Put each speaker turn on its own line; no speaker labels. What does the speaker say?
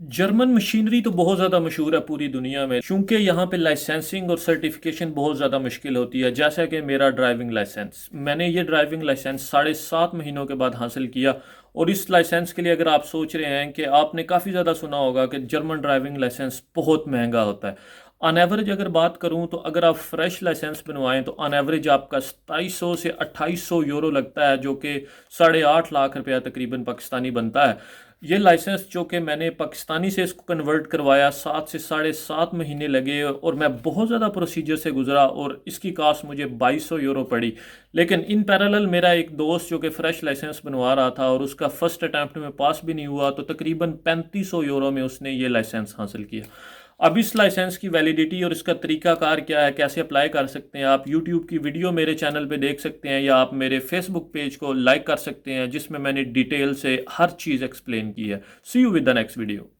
German machinery तो बहुत ज़्यादा मशहूर है पूरी दुनिया में, चूंकि यहाँ पे लाइसेंसिंग और सर्टिफिकेशन बहुत ज़्यादा मुश्किल होती है। जैसा कि मेरा ड्राइविंग लाइसेंस, मैंने ये ड्राइविंग लाइसेंस 7.5 महीनों के बाद हासिल किया। और इस लाइसेंस के लिए अगर आप सोच रहे हैं कि आपने काफ़ी ज़्यादा सुना होगा कि जर्मन ड्राइविंग लाइसेंस बहुत महंगा होता है। ऑन एवरेज अगर बात करूं तो अगर आप फ्रेश लाइसेंस बनवाएं तो ऑन एवरेज आपका 2700 से 2800 यूरो लगता है, जो कि 8.5 लाख रुपया तकरीबन पाकिस्तानी बनता है। ये लाइसेंस जो कि मैंने पाकिस्तानी से इसको कन्वर्ट करवाया, 7 से 7.5 महीने लगे और मैं बहुत ज़्यादा प्रोसीजर से गुजरा और इसकी कास्ट मुझे 2200 यूरो पड़ी। लेकिन इन पैरेलल मेरा एक दोस्त जो कि फ़्रेश लाइसेंस बनवा रहा था और उसका फर्स्ट अटैम्प्ट में पास भी नहीं हुआ, तो तकरीबन 3500 यूरो में उसने ये लाइसेंस हासिल किया। अब इस लाइसेंस की वैलिडिटी और इसका तरीकाकार क्या है, कैसे अप्लाई कर सकते हैं, आप यूट्यूब की वीडियो मेरे चैनल पे देख सकते हैं या आप मेरे फेसबुक पेज को लाइक कर सकते हैं, जिसमें मैंने डिटेल से हर चीज़ एक्सप्लेन की है। See you with the next video.